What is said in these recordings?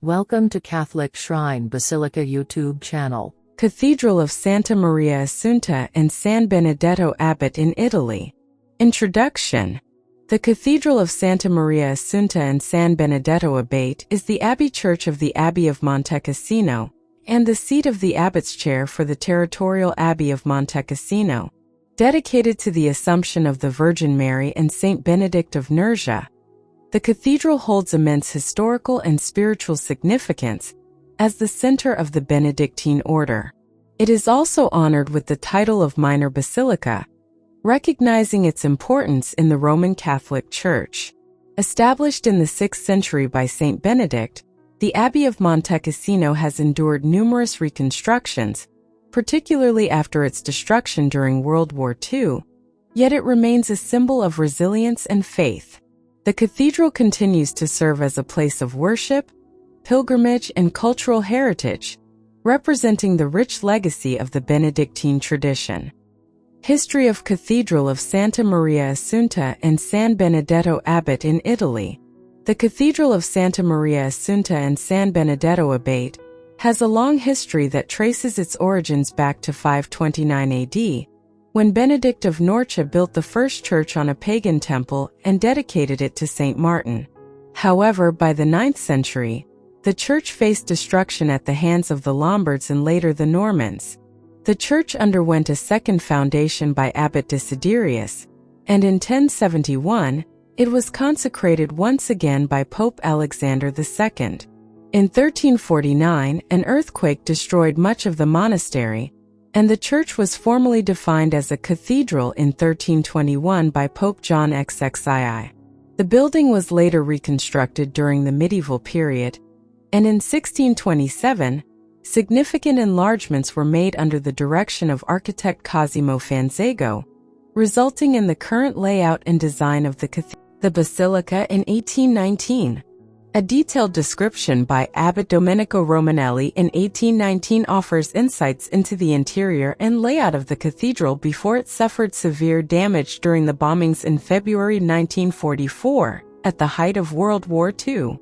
Welcome to Catholic Shrine Basilica YouTube channel. Cathedral of Santa Maria Assunta and San Benedetto Abate in Italy. Introduction. The Cathedral of Santa Maria Assunta and San Benedetto Abate is the abbey church of the Abbey of Monte Cassino, and the seat of the abbot's chair for the territorial Abbey of Monte Cassino. Dedicated to the Assumption of the Virgin Mary and Saint Benedict of Nursia, the cathedral holds immense historical and spiritual significance as the center of the Benedictine order. It is also honored with the title of Minor Basilica, recognizing its importance in the Roman Catholic Church. Established in the 6th century by Saint Benedict, the Abbey of Monte Cassino has endured numerous reconstructions, particularly after its destruction during World War II, yet it remains a symbol of resilience and faith. The cathedral continues to serve as a place of worship, pilgrimage, and cultural heritage, representing the rich legacy of the Benedictine tradition. History of Cathedral of Santa Maria Assunta and San Benedetto Abate in Italy. The Cathedral of Santa Maria Assunta and San Benedetto Abate has a long history that traces its origins back to 529 AD, when Benedict of Nursia built the first church on a pagan temple and dedicated it to Saint Martin. However, by the 9th century, the church faced destruction at the hands of the Lombards and later the Normans. The church underwent a second foundation by Abbot Desiderius, and in 1071, it was consecrated once again by Pope Alexander II. In 1349, an earthquake destroyed much of the monastery, and the church was formally defined as a cathedral in 1321 by Pope John XXII. The building was later reconstructed during the medieval period, and in 1627, significant enlargements were made under the direction of architect Cosimo Fanzago, resulting in the current layout and design of the basilica in 1819. A detailed description by Abbot Domenico Romanelli in 1819 offers insights into the interior and layout of the cathedral before it suffered severe damage during the bombings in February 1944, at the height of World War II.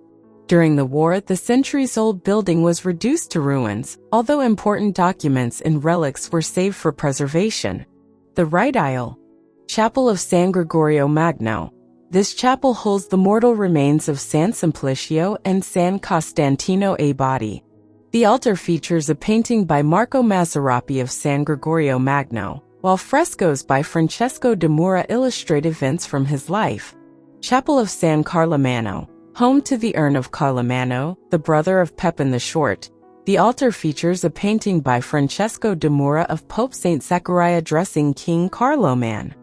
During the war, the centuries-old building was reduced to ruins, although important documents and relics were saved for preservation. The right aisle. Chapel of San Gregorio Magno. This chapel holds the mortal remains of San Simplicio and San Costantino Abate. The altar features a painting by Marco Mazzarappi of San Gregorio Magno, while frescoes by Francesco de Mura illustrate events from his life. Chapel of San Carlemano. Home to the urn of Carlemano, the brother of Pepin the Short. The altar features a painting by Francesco de Mura of Pope Saint Zachariah dressing King Carloman.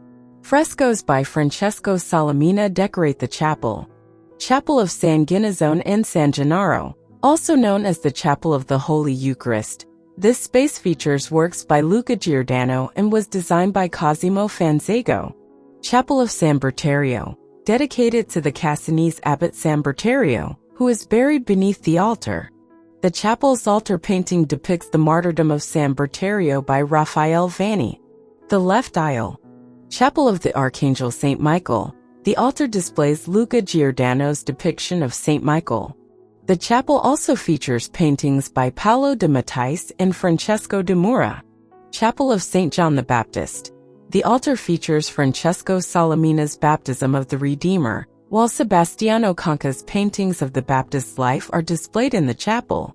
Frescoes by Francesco Salamina decorate the chapel. Chapel of San Ginazzone and San Gennaro, also known as the Chapel of the Holy Eucharist. This space features works by Luca Giordano and was designed by Cosimo Fanzago. Chapel of San Berterio, dedicated to the Cassinese abbot San Berterio, who is buried beneath the altar. The chapel's altar painting depicts the martyrdom of San Berterio by Raphael Vanni. The left aisle. Chapel of the Archangel St. Michael. The altar displays Luca Giordano's depiction of St. Michael. The chapel also features paintings by Paolo de Mattice and Francesco de Mura. Chapel of St. John the Baptist. The altar features Francesco Salamina's baptism of the Redeemer, while Sebastiano Conca's paintings of the Baptist's life are displayed in the chapel.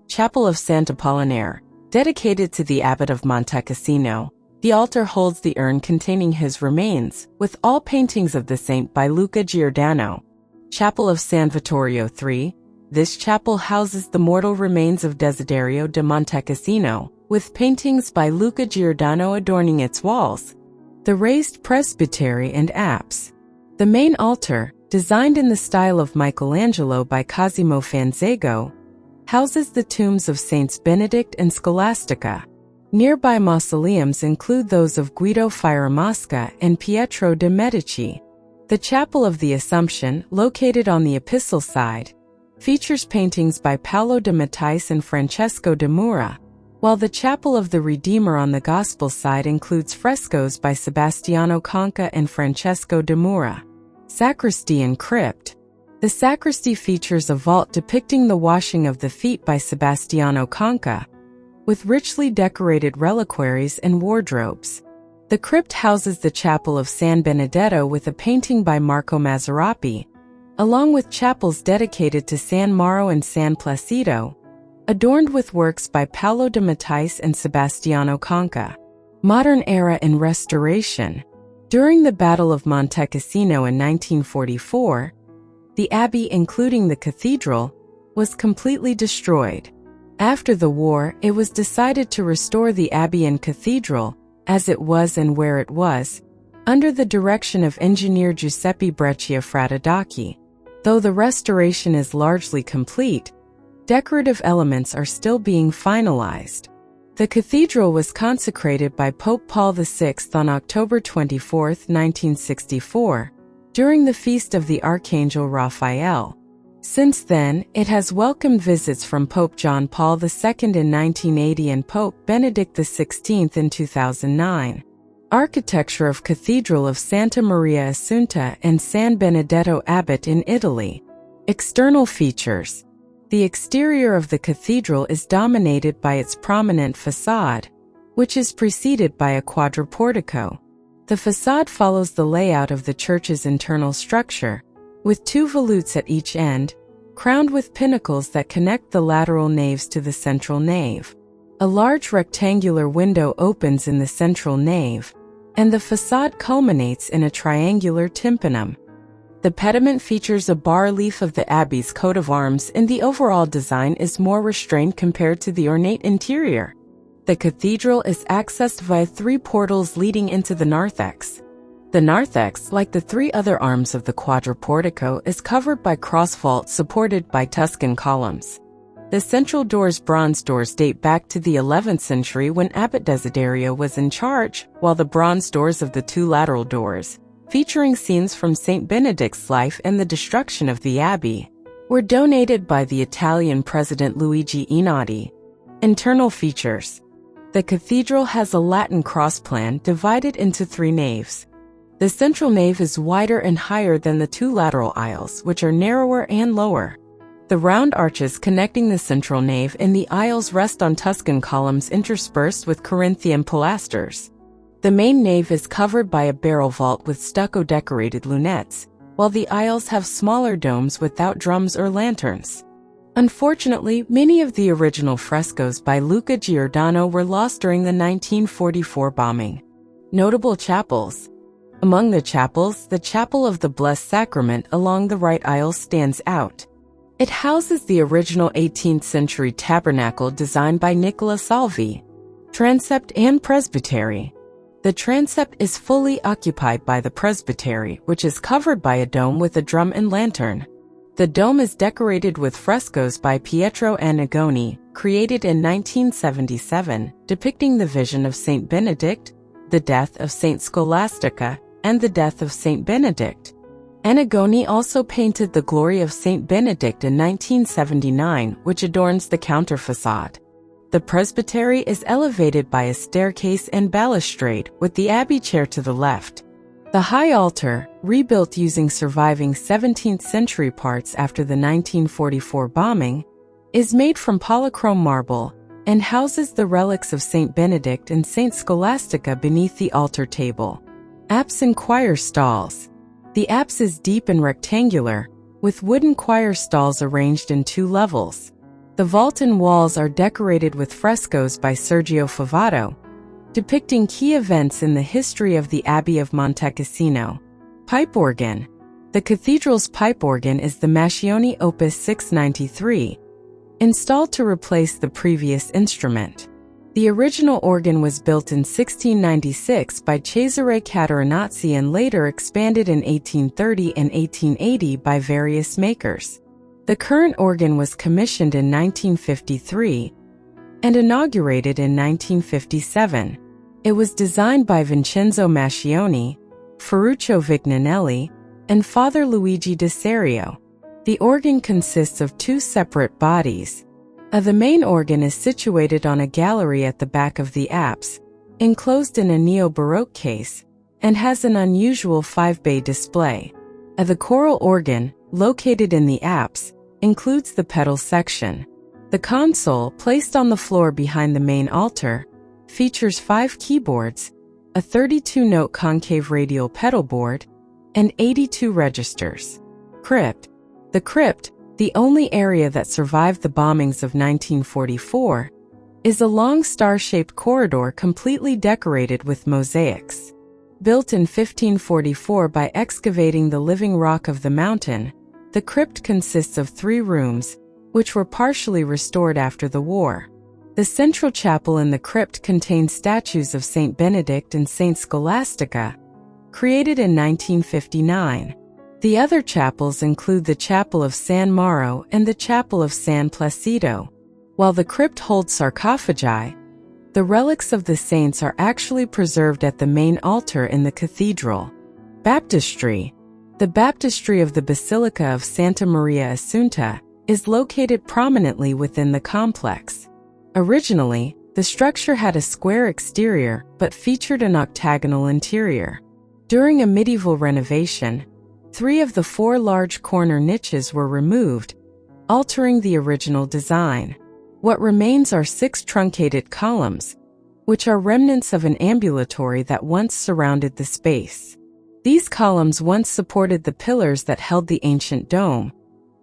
Chapel of Sant'Apollinare. Dedicated to the Abbot of Monte Cassino. The altar holds the urn containing his remains, with all paintings of the saint by Luca Giordano. Chapel of San Vittorio III. This chapel houses the mortal remains of Desiderio de Monte Cassino, with paintings by Luca Giordano adorning its walls. The raised presbytery and apse. The main altar, designed in the style of Michelangelo by Cosimo Fanzago, houses the tombs of Saints Benedict and Scholastica. Nearby mausoleums include those of Guido Fieramosca and Pietro de' Medici. The Chapel of the Assumption, located on the epistle side, features paintings by Paolo de Mattice and Francesco de Mura, while the Chapel of the Redeemer on the Gospel side includes frescoes by Sebastiano Conca and Francesco de Mura. Sacristy and crypt. The sacristy features a vault depicting the washing of the feet by Sebastiano Conca, with richly decorated reliquaries and wardrobes. The crypt houses the chapel of San Benedetto with a painting by Marco Mazzarapi, along with chapels dedicated to San Mauro and San Placido, adorned with works by Paolo de Mattice and Sebastiano Conca. Modern era and restoration. During the Battle of Monte Cassino in 1944, the abbey, including the cathedral, was completely destroyed. After the war, it was decided to restore the abbey and cathedral, as it was and where it was, under the direction of engineer Giuseppe Breccia Fratidacchi. Though the restoration is largely complete, decorative elements are still being finalized. The cathedral was consecrated by Pope Paul VI on October 24, 1964, during the feast of the Archangel Raphael. Since then, it has welcomed visits from Pope John Paul II in 1980 and Pope Benedict XVI in 2009. Architecture of Cathedral of Santa Maria Assunta and San Benedetto Abate in Italy. External features. The exterior of the cathedral is dominated by its prominent facade, which is preceded by a quadriportico. The facade follows the layout of the church's internal structure, with two volutes at each end, crowned with pinnacles that connect the lateral naves to the central nave. A large rectangular window opens in the central nave, and the facade culminates in a triangular tympanum. The pediment features a bas-relief of the abbey's coat of arms, and the overall design is more restrained compared to the ornate interior. The cathedral is accessed via three portals leading into the narthex. The narthex, like the three other arms of the quadriportico, is covered by cross vault supported by Tuscan columns. The central door's bronze doors date back to the 11th century when Abbot Desiderio was in charge, while the bronze doors of the two lateral doors, featuring scenes from St. Benedict's life and the destruction of the abbey, were donated by the Italian President Luigi Einaudi. Internal features. The cathedral has a Latin cross plan divided into three naves. The central nave is wider and higher than the two lateral aisles, which are narrower and lower. The round arches connecting the central nave and the aisles rest on Tuscan columns interspersed with Corinthian pilasters. The main nave is covered by a barrel vault with stucco-decorated lunettes, while the aisles have smaller domes without drums or lanterns. Unfortunately, many of the original frescoes by Luca Giordano were lost during the 1944 bombing. Notable chapels. Among the chapels, the Chapel of the Blessed Sacrament along the right aisle stands out. It houses the original 18th century tabernacle designed by Nicola Salvi. Transept and presbytery. The transept is fully occupied by the presbytery, which is covered by a dome with a drum and lantern. The dome is decorated with frescoes by Pietro Annigoni, created in 1977, depicting the vision of Saint Benedict, the death of Saint Scholastica, and the death of Saint Benedict. Annigoni also painted the Glory of Saint Benedict in 1979, which adorns the counterfacade. The presbytery is elevated by a staircase and balustrade, with the abbey chair to the left. The high altar, rebuilt using surviving 17th century parts after the 1944 bombing, is made from polychrome marble and houses the relics of Saint Benedict and Saint Scholastica beneath the altar table. Apse and choir stalls. The apse is deep and rectangular, with wooden choir stalls arranged in two levels. The vault and walls are decorated with frescoes by Sergio Favato, depicting key events in the history of the Abbey of Monte Cassino. Pipe organ. The cathedral's pipe organ is the Mascioni Opus 693, installed to replace the previous instrument. The original organ was built in 1696 by Cesare Cateranazzi and later expanded in 1830 and 1880 by various makers. The current organ was commissioned in 1953 and inaugurated in 1957. It was designed by Vincenzo Mascioni, Ferruccio Vignanelli, and Father Luigi de Serio. The organ consists of two separate bodies. The main organ is situated on a gallery at the back of the apse, enclosed in a neo-Baroque case, and has an unusual 5-bay display. The choral organ, located in the apse, includes the pedal section. The console, placed on the floor behind the main altar, features 5 keyboards, a 32-note concave radial pedal board, and 82 registers. Crypt. The crypt, the only area that survived the bombings of 1944, is a long star-shaped corridor completely decorated with mosaics. Built in 1544 by excavating the living rock of the mountain, the crypt consists of 3 rooms, which were partially restored after the war. The central chapel in the crypt contains statues of Saint Benedict and Saint Scholastica, created in 1959. The other chapels include the Chapel of San Mauro and the Chapel of San Placido. While the crypt holds sarcophagi, the relics of the saints are actually preserved at the main altar in the cathedral. Baptistry. The baptistry of the Basilica of Santa Maria Assunta is located prominently within the complex. Originally, the structure had a square exterior but featured an octagonal interior. During a medieval renovation, 3 of the 4 large corner niches were removed, altering the original design. What remains are 6 truncated columns, which are remnants of an ambulatory that once surrounded the space. These columns once supported the pillars that held the ancient dome,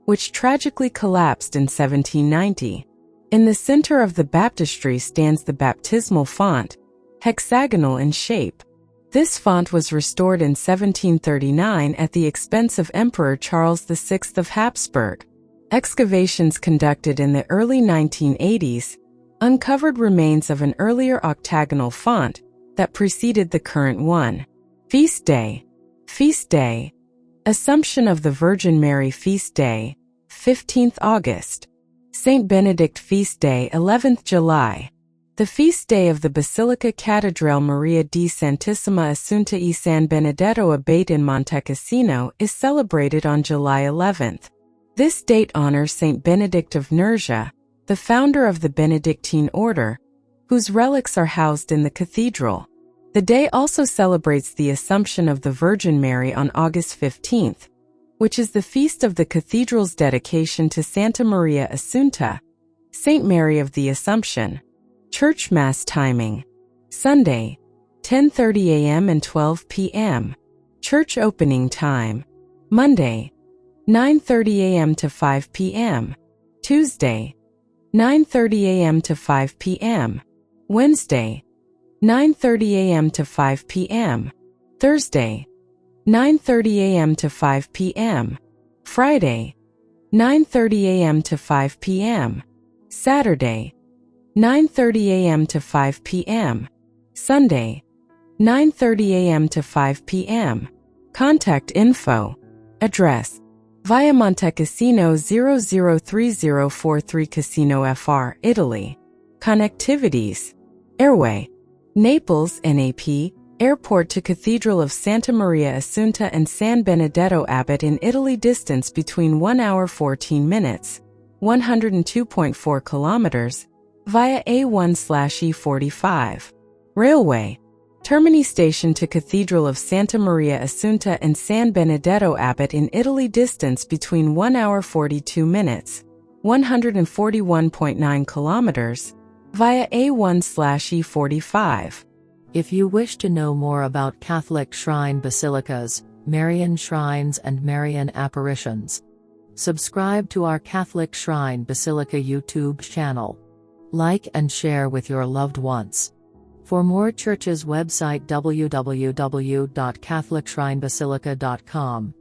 which tragically collapsed in 1790. In the center of the baptistry stands the baptismal font, hexagonal in shape. This font was restored in 1739 at the expense of Emperor Charles VI of Habsburg. Excavations conducted in the early 1980s uncovered remains of an earlier octagonal font that preceded the current one. Feast Day. Feast Day. Assumption of the Virgin Mary Feast Day, 15th August. Saint Benedict Feast Day, 11th July. The feast day of the Basilica Cattedrale Maria di Santissima Assunta e San Benedetto Abate in Montecassino is celebrated on July 11th. This date honors Saint Benedict of Nursia, the founder of the Benedictine order, whose relics are housed in the cathedral. The day also celebrates the Assumption of the Virgin Mary on August 15th, which is the feast of the cathedral's dedication to Santa Maria Assunta, Saint Mary of the Assumption. Church Mass timing: Sunday, 10:30 a.m. and 12 p.m. Church opening time: Monday, 9:30 a.m. to 5 p.m. Tuesday, 9:30 a.m. to 5 p.m. Wednesday, 9:30 a.m. to 5 p.m. Thursday, 9:30 a.m. to 5 p.m. Friday, 9:30 a.m. to 5 p.m. Saturday, 9:30 a.m. to 5 p.m. Sunday, 9:30 a.m. to 5 p.m. Contact info. Address: Via Montecassino 003043 Casino FR, Italy. Connectivities: Airway, Naples NAP, Airport to Cathedral of Santa Maria Assunta and San Benedetto Abate in Italy. Distance between 1 hour 14 minutes, 102.4 kilometers, via A1/E45. Railway, Termini Station to Cathedral of Santa Maria Assunta and San Benedetto Abate in Italy. Distance between 1 hour 42 minutes, 141.9 kilometers, via A1/E45. If you wish to know more about Catholic shrine basilicas, Marian shrines and Marian apparitions, subscribe to our Catholic Shrine Basilica YouTube channel. Like and share with your loved ones. For more churches, website www.catholicshrinebasilica.com.